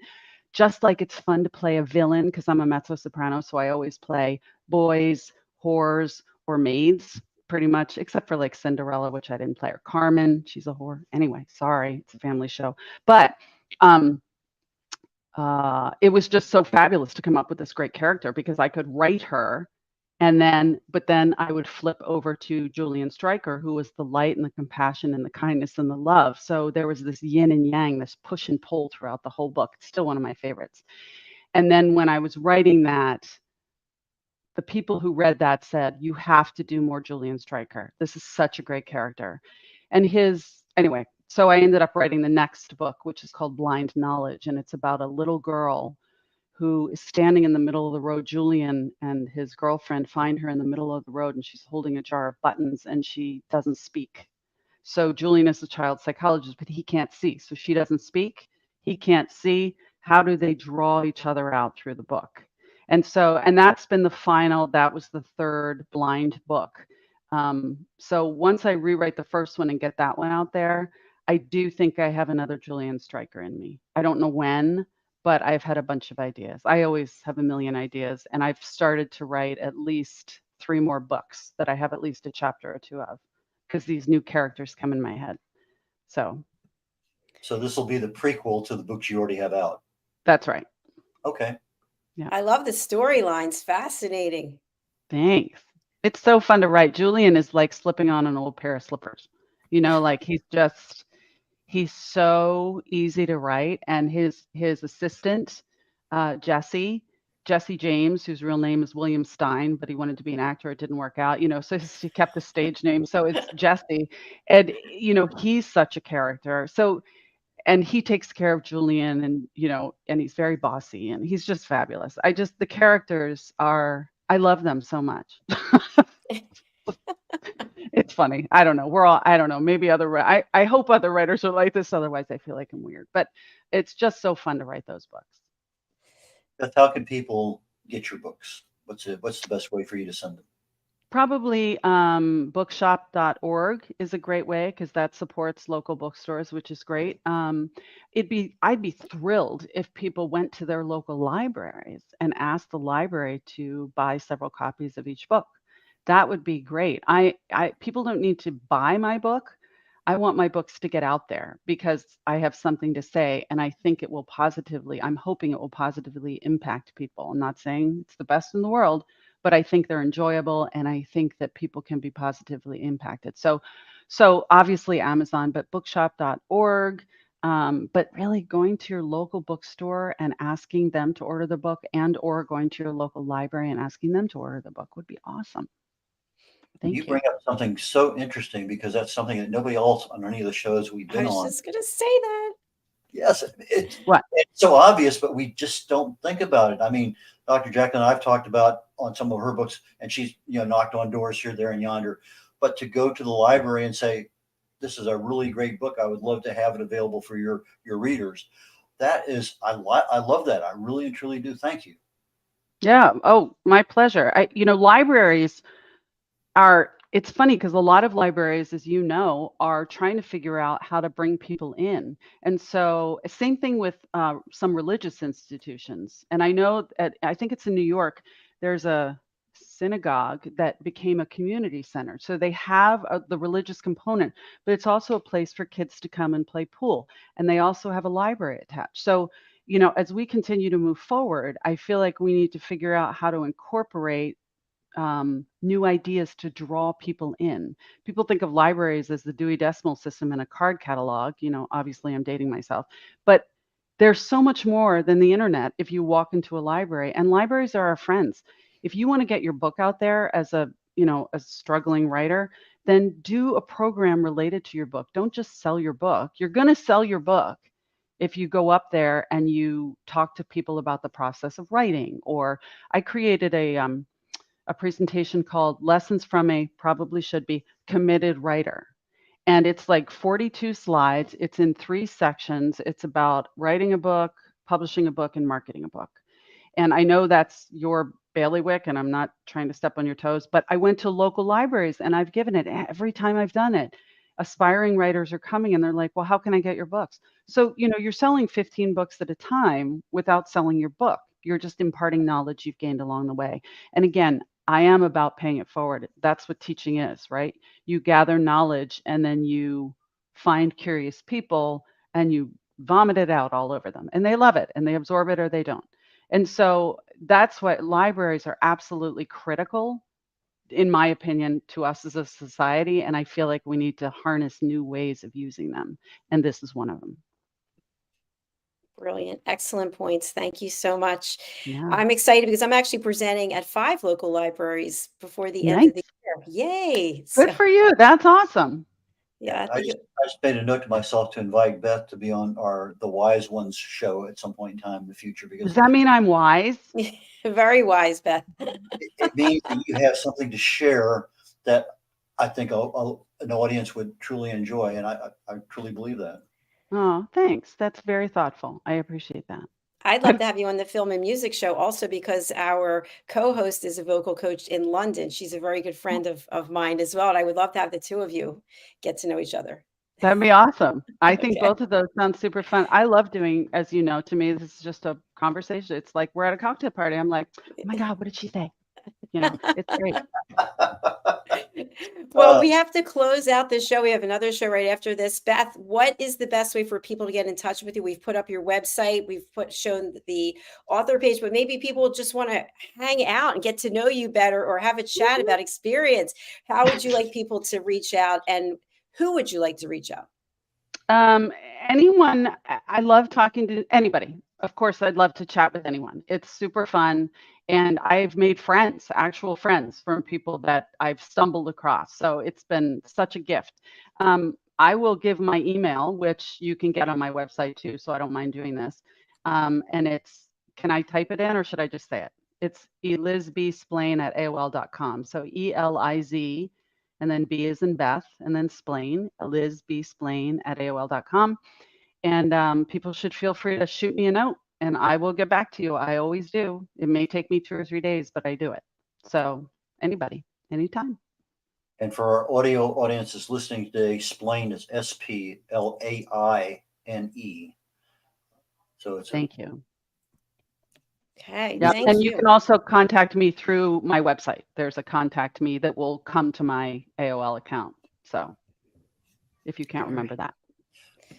Just like it's fun to play a villain, because I'm a mezzo soprano, so I always play boys, whores, or maids, pretty much, except for like Cinderella, which I didn't play, or Carmen. She's a whore. Anyway, sorry, it's a family show. But it was just so fabulous to come up with this great character because I could write her. But then I would flip over to Julian Stryker, who was the light and the compassion and the kindness and the love. So there was this yin and yang, this push and pull throughout the whole book. It's still one of my favorites. And then when I was writing that, the people who read that said, "You have to do more Julian Stryker. This is such a great character." And anyway, so I ended up writing the next book, which is called Blind Knowledge. And it's about a little girl who is standing in the middle of the road. Julian and his girlfriend find her in the middle of the road, and she's holding a jar of buttons, and she doesn't speak. So Julian is a child psychologist, but he can't see. So she doesn't speak. He can't see. How do they draw each other out through the book? And that's been that was the third blind book. So once I rewrite the first one and get that one out there, I do think I have another Julian Stryker in me. I don't know when, but I've had a bunch of ideas. I always have a million ideas, and I've started to write at least 3 more books that I have at least a chapter or 2 of, because these new characters come in my head. So this will be the prequel to the books you already have out. That's right. Okay. Yeah. I love the storylines. Fascinating. Thanks. It's so fun to write. Julian is like slipping on an old pair of slippers. Like he's so easy to write. And his assistant, Jesse, Jesse James, whose real name is William Stein, but he wanted to be an actor. It didn't work out, so he kept the stage name. So it's Jesse. And, he's such a character. So, and he takes care of Julian and, and he's very bossy and he's just fabulous. The characters I love them so much. It's funny. I don't know. I don't know. Maybe I hope other writers are like this. Otherwise I feel like I'm weird, but it's just so fun to write those books. Beth, how can people get your books? What's the best way for you to send them? Probably bookshop.org is a great way because that supports local bookstores, which is great. I'd be thrilled if people went to their local libraries and asked the library to buy several copies of each book. That would be great. People don't need to buy my book. I want my books to get out there because I have something to say, and I think I'm hoping it will positively impact people. I'm not saying it's the best in the world, but I think they're enjoyable, and I think that people can be positively impacted. So obviously Amazon, but bookshop.org, but really going to your local bookstore and asking them to order the book, or going to your local library and asking them to order the book would be awesome. Thank you. You bring up something so interesting because that's something that nobody else on any of the shows we've been on. I was just going to say that. Yes, it's so obvious, but we just don't think about it. I mean, Dr. Jacalyn, I've talked about on some of her books, and she's knocked on doors here, there, and yonder. But to go to the library and say, "This is a really great book. I would love to have it available for your readers." That is, I love that. I really and truly do. Thank you. Yeah. Oh, my pleasure. Libraries it's funny because a lot of libraries, as you know, are trying to figure out how to bring people in. And so same thing with some religious institutions. And I know I think it's in New York, there's a synagogue that became a community center. So they have the religious component, but it's also a place for kids to come and play pool. And they also have a library attached. So, as we continue to move forward, I feel like we need to figure out how to incorporate new ideas to draw people in. People think of libraries as the Dewey Decimal System and a card catalog. Obviously I'm dating myself, but there's so much more than the internet if you walk into a library, and libraries are our friends. If you want to get your book out there as a struggling writer, then do a program related to your book. Don't just sell your book. You're going to sell your book if you go up there and you talk to people about the process of writing. Or I created a presentation called Lessons from a Probably Should Be Committed Writer. And it's like 42 slides. It's in 3 sections. It's about writing a book, publishing a book, and marketing a book. And I know that's your bailiwick, and I'm not trying to step on your toes, but I went to local libraries and I've given it every time I've done it. Aspiring writers are coming and they're like, well, how can I get your books? So, you're selling 15 books at a time without selling your book. You're just imparting knowledge you've gained along the way. And again, I am about paying it forward. That's what teaching is, right? You gather knowledge and then you find curious people and you vomit it out all over them. And they love it and they absorb it or they don't. And so that's what libraries are absolutely critical, in my opinion, to us as a society. And I feel like we need to harness new ways of using them. And this is one of them. Brilliant. Excellent points. Thank you so much. Yeah. I'm excited because I'm actually presenting at 5 local libraries before the end of the year. Yay. Good for you. That's awesome. Yeah. I just made a note to myself to invite Beth to be on the Wise Ones show at some point in time in the future. Because does that mean I'm wise? Very wise, Beth. It means that you have something to share that I think an audience would truly enjoy. And I truly believe that. Oh, thanks. That's very thoughtful. I appreciate that. I'd love to have you on the film and music show also because our co-host is a vocal coach in London. She's a very good friend of mine as well. And I would love to have the 2 of you get to know each other. That'd be awesome. I think both of those sound super fun. I love doing, as you know, to me, this is just a conversation. It's like we're at a cocktail party. I'm like, oh my God, what did she say? It's great. Well, we have to close out this show. We have another show right after this. Beth, what is the best way for people to get in touch with you? We've put up your website. We've shown the author page, but maybe people just want to hang out and get to know you better or have a chat about experience. How would you like people to reach out, and who would you like to reach out? Anyone. I love talking to anybody. of course, I'd love to chat with anyone. It's super fun. And I've made friends, actual friends from people that I've stumbled across. So it's been such a gift. I will give my email, which you can get on my website too. So I don't mind doing this. And it's, can I type it in or should I just say it? It's elizbsplaine@aol.com. So ELIZ and then B as in Beth and then Splaine, elizbsplaine@aol.com. And people should feel free to shoot me a note and I will get back to you. I always do. It may take me 2 or 3 days, but I do it. So anybody, anytime. And for our audio audiences listening today, Splaine is SPLAINE. So it's Thank you. Okay, Yeah, thank and you. you can also contact me through my website. There's a contact me that will come to my AOL account. So if you can't remember that.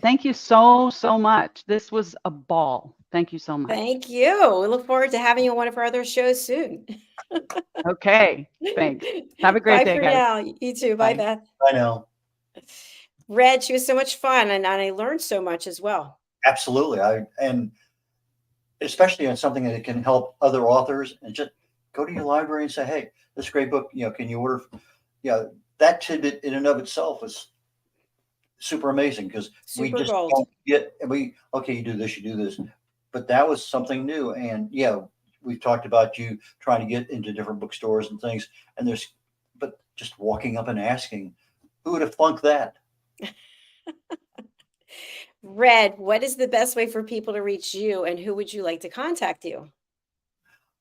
Thank you so much. This was a ball. Thank you so much. Thank you. We look forward to having you on one of our other shows soon. Okay, thanks. Have a great Bye day, for guys. now. You too. Bye, Bye. Beth. I know. Red, she was so much fun, and I learned so much as well. Absolutely. And especially on something that can help other authors, and just go to your library and say, hey, this great book, can you order? Yeah, that tidbit in and of itself is super amazing because we Super just gold. don't get, okay, you do this, but that was something new. And yeah, we've talked about you trying to get into different bookstores and things, but just walking up and asking, who would have flunked that? Red, what is the best way for people to reach you, and who would you like to contact you?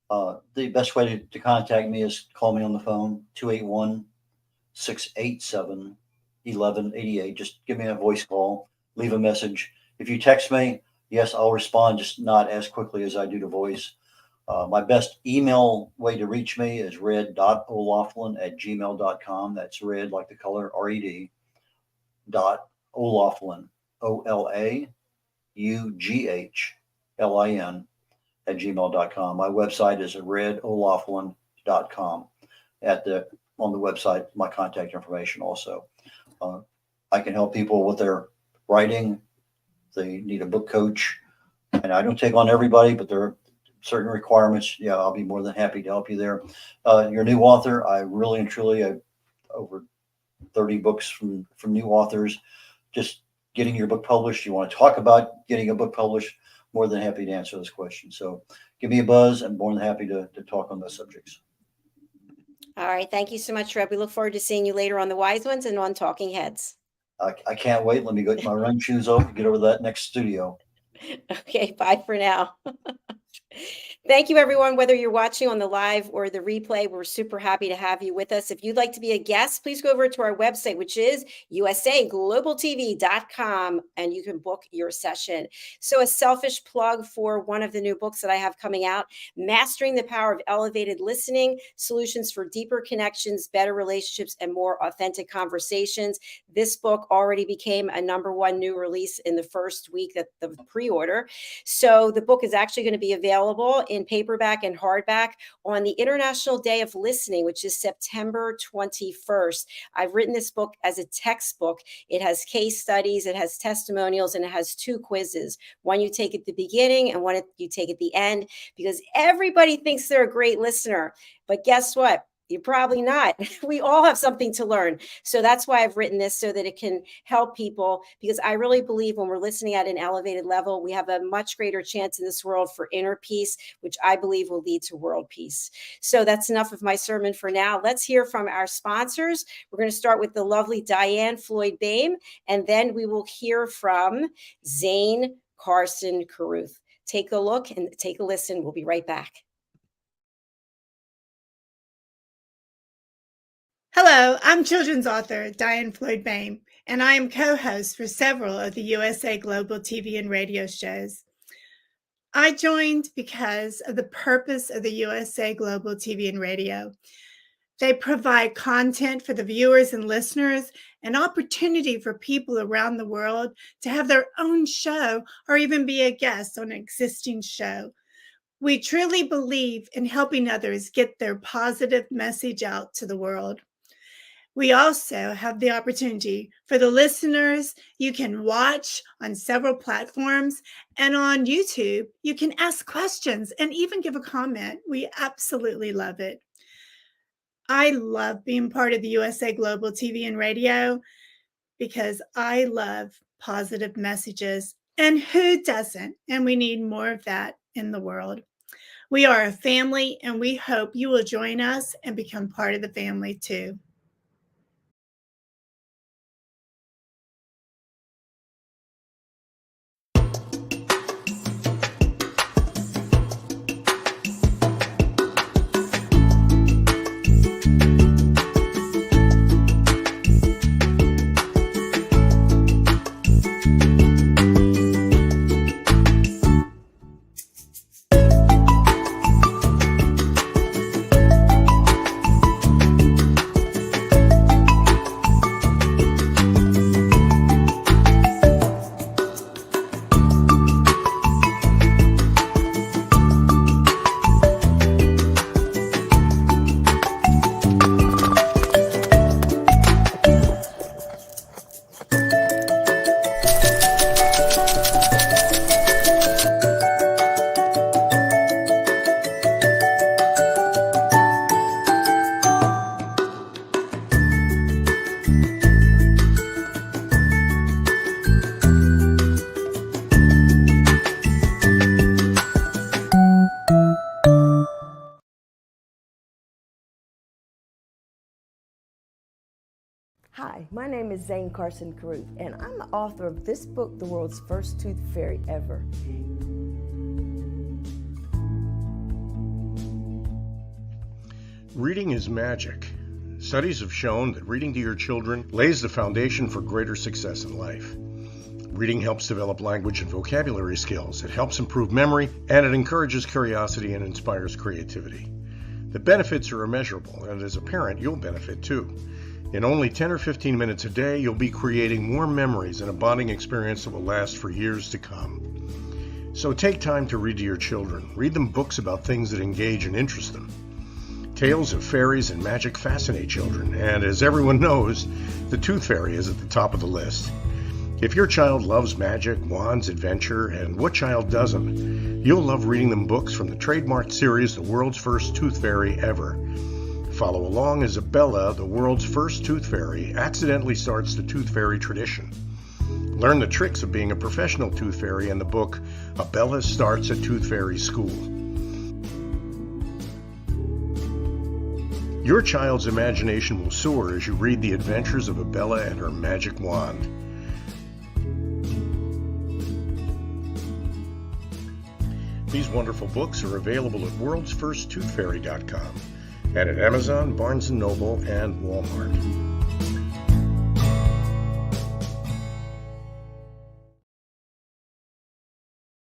The best way to contact me is call me on the phone, 281-687-1188. Just give me a voice call, leave a message. If you text me, yes, I'll respond, just not as quickly as I do to voice. My best email way to reach me is red.o'laughlin@gmail.com. That's red like the color, RED, .o'laughlin, OLAUGHLIN @gmail.com. My website is redolaughlin.com. On the website, my contact information also. I can help people with their writing. They need a book coach, and I don't take on everybody, but there are certain requirements. Yeah, I'll be more than happy to help you there. You're a new author. I really and truly, I over 30 books from new authors. Just getting your book published. You want to talk about getting a book published? More than happy to answer those questions. So give me a buzz. I'm more than happy to talk on those subjects. All right. Thank you so much, Red. We look forward to seeing you later on The Wise Ones and on Talking Heads. I can't wait. Let me get my run shoes off and get over to that next studio. Okay. Bye for now. Thank you, everyone. Whether you're watching on the live or the replay, we're super happy to have you with us. If you'd like to be a guest, please go over to our website, which is usaglobaltv.com, and you can book your session. So a selfish plug for one of the new books that I have coming out, Mastering the Power of Elevated Listening, Solutions for Deeper Connections, Better Relationships, and More Authentic Conversations. This book already became a #1 new release in the first week that the pre-order. So the book is actually going to be available in paperback and hardback on the International Day of Listening, which is September 21st. I've written this book as a textbook. It has case studies, it has testimonials, and it has 2 quizzes. One you take at the beginning and one you take at the end, because everybody thinks they're a great listener. But guess what? You're probably not. We all have something to learn. So that's why I've written this, so that it can help people, because I really believe when we're listening at an elevated level, we have a much greater chance in this world for inner peace, which I believe will lead to world peace. So that's enough of my sermon for now. Let's hear from our sponsors. We're going to start with the lovely DIANN Floyd-Boehm, and then we will hear from Zane Carson Carruth. Take a look and take a listen. We'll be right back. Hello, I'm children's author DIANN Floyd-Boehm, and I am co-host for several of the USA Global TV and radio shows. I joined because of the purpose of the USA Global TV and radio. They provide content for the viewers and listeners, an opportunity for people around the world to have their own show or even be a guest on an existing show. We truly believe in helping others get their positive message out to the world. We also have the opportunity for the listeners. You can watch on several platforms, and on YouTube, you can ask questions and even give a comment. We absolutely love it. I love being part of the USA Global TV and Radio because I love positive messages. And who doesn't? And we need more of that in the world. We are a family, and we hope you will join us and become part of the family too. Hi, my name is Zane Carson Caruth, and I'm the author of this book, The World's First Tooth Fairy Ever. Reading is magic. Studies have shown that reading to your children lays the foundation for greater success in life. Reading helps develop language and vocabulary skills. It helps improve memory, and it encourages curiosity and inspires creativity. The benefits are immeasurable, and as a parent, you'll benefit too. In only 10 or 15 minutes a day, you'll be creating warm memories and a bonding experience that will last for years to come. So take time to read to your children. Read them books about things that engage and interest them. Tales of fairies and magic fascinate children, and as everyone knows, the Tooth Fairy is at the top of the list. If your child loves magic, wands, adventure, and what child doesn't, you'll love reading them books from the trademarked series, The World's First Tooth Fairy Ever. Follow along as Bella, the world's first tooth fairy, accidentally starts the tooth fairy tradition. Learn the tricks of being a professional tooth fairy in the book, Bella Starts a Tooth Fairy School. Your child's imagination will soar as you read the adventures of Bella and her magic wand. These wonderful books are available at worldsfirsttoothfairy.com. and at Amazon, Barnes & Noble, and Walmart.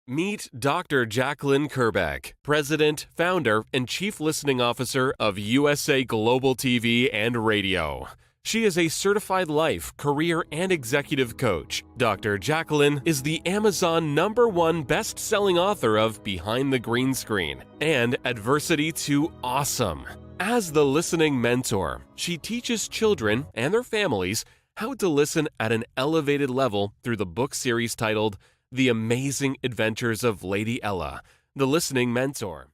Meet Dr. Jacalyn Kerbeck, President, Founder, and Chief Listening Officer of USA Global TV and Radio. She is a certified life, career, and executive coach. Dr. Jacalyn is the Amazon #1 best-selling author of Behind the Green Screen and Adversity to Awesome. As the listening mentor, she teaches children and their families how to listen at an elevated level through the book series titled The Amazing Adventures of Lady Ella, the Listening Mentor.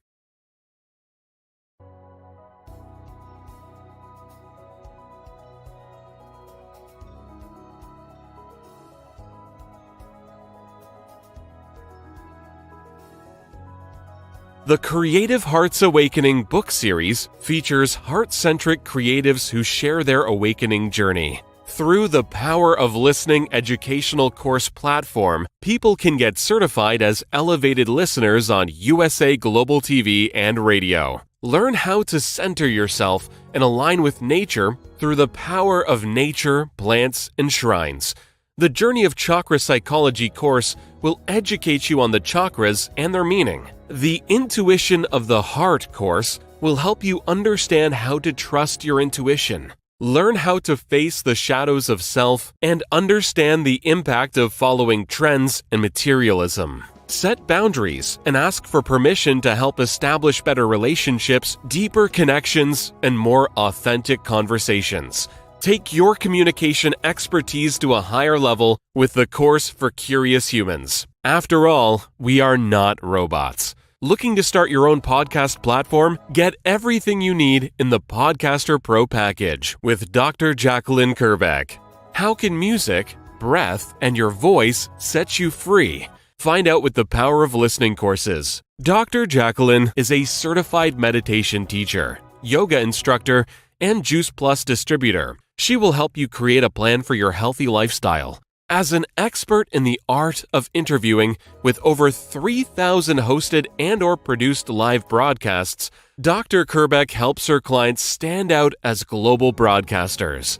The Creative Hearts Awakening book series features heart-centric creatives who share their awakening journey. Through the Power of Listening educational course platform, people can get certified as elevated listeners on USA Global TV and Radio. Learn how to center yourself and align with nature through the power of nature, plants, and shrines. The Journey of Chakra Psychology course will educate you on the chakras and their meaning. The Intuition of the Heart course will help you understand how to trust your intuition. Learn how to face the shadows of self and understand the impact of following trends and materialism. Set boundaries and ask for permission to help establish better relationships, deeper connections, and more authentic conversations. Take your communication expertise to a higher level with the course for curious humans. After all, we are not robots. Looking to start your own podcast platform? Get everything you need in the Podcaster Pro package with Dr. Jacalyn Kerbeck. How can music, breath, and your voice set you free? Find out with the Power of Listening courses. Dr. Jacalyn is a certified meditation teacher, yoga instructor, and Juice Plus distributor. She will help you create a plan for your healthy lifestyle. As an expert in the art of interviewing with over 3,000 hosted and/or produced live broadcasts, Dr. Kerbeck helps her clients stand out as global broadcasters.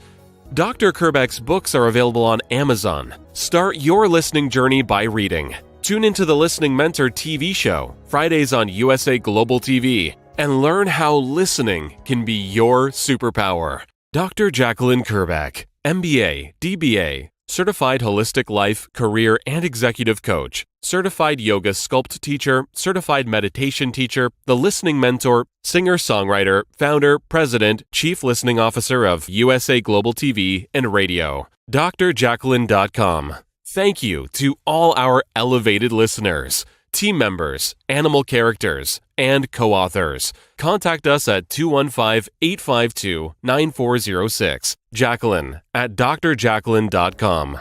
Dr. Kerbeck's books are available on Amazon. Start your listening journey by reading. Tune into the Listening Mentor TV show, Fridays on USA Global TV, and learn how listening can be your superpower. Dr. Jacalyn Kerbeck, MBA, DBA, Certified Holistic Life, Career, and Executive Coach, Certified Yoga Sculpt Teacher, Certified Meditation Teacher, The Listening Mentor, Singer-Songwriter, Founder, President, Chief Listening Officer of USA Global TV and Radio. drjacalyn.com. Thank you to all our elevated listeners, team members, animal characters, and co-authors. Contact us at 215-852-9406. Jacalyn at drjacalyn.com.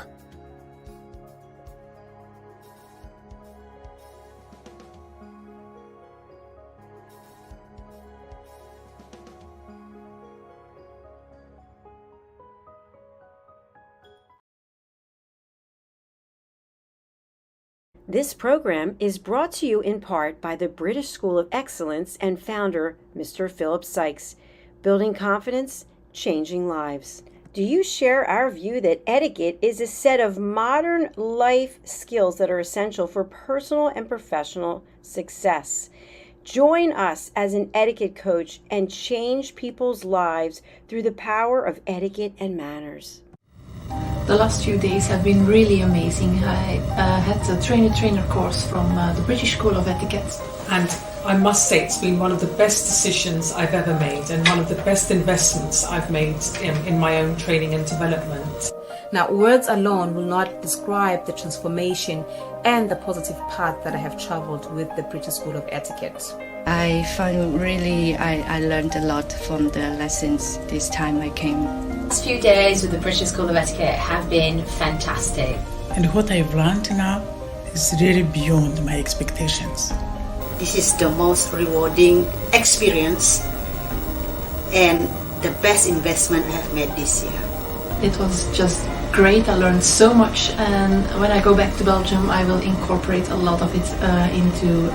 This program is brought to you in part by the British School of Excellence and founder, Mr. Philip Sykes. Building confidence, changing lives. Do you share our view that etiquette is a set of modern life skills that are essential for personal and professional success? Join us as an etiquette coach and change people's lives through the power of etiquette and manners. The last few days have been really amazing. I had a trainer course from the British School of Etiquette. And I must say it's been one of the best decisions I've ever made and one of the best investments I've made in my own training and development. Now, words alone will not describe the transformation and the positive path that I have traveled with the British School of Etiquette. I find I learned a lot from the lessons this time I came. The last few days with the British School of Etiquette have been fantastic. And what I've learned now is really beyond my expectations. This is the most rewarding experience and the best investment I have made this year. It was just great. I learned so much, and when I go back to Belgium I will incorporate a lot of it into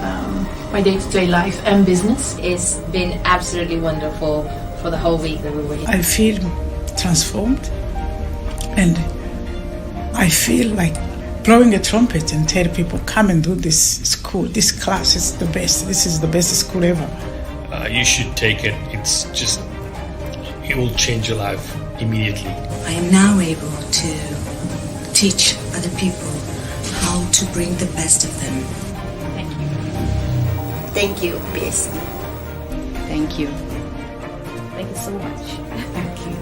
my day-to-day life and business. It's been absolutely wonderful for the whole week that we were here. I feel transformed, and I feel like blowing a trumpet and tell people, come and do this school, this class is the best, this is the best school ever. You should take it. It will change your life immediately. I am now able to teach other people how to bring the best of them. Thank you. Thank you, BSc. Thank you. Thank you so much. Thank you.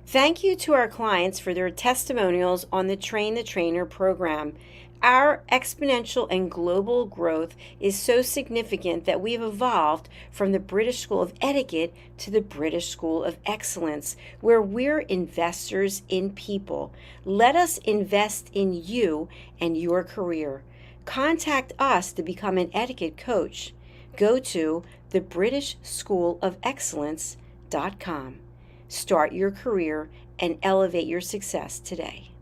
Thank you to our clients for their testimonials on the Train the Trainer program. Our exponential and global growth is so significant that we've evolved from the British School of Etiquette to the British School of Excellence, where we're investors in people. Let us invest in you and your career. Contact us to become an etiquette coach. Go to thebritishschoolofexcellence.com. Start your career and elevate your success today.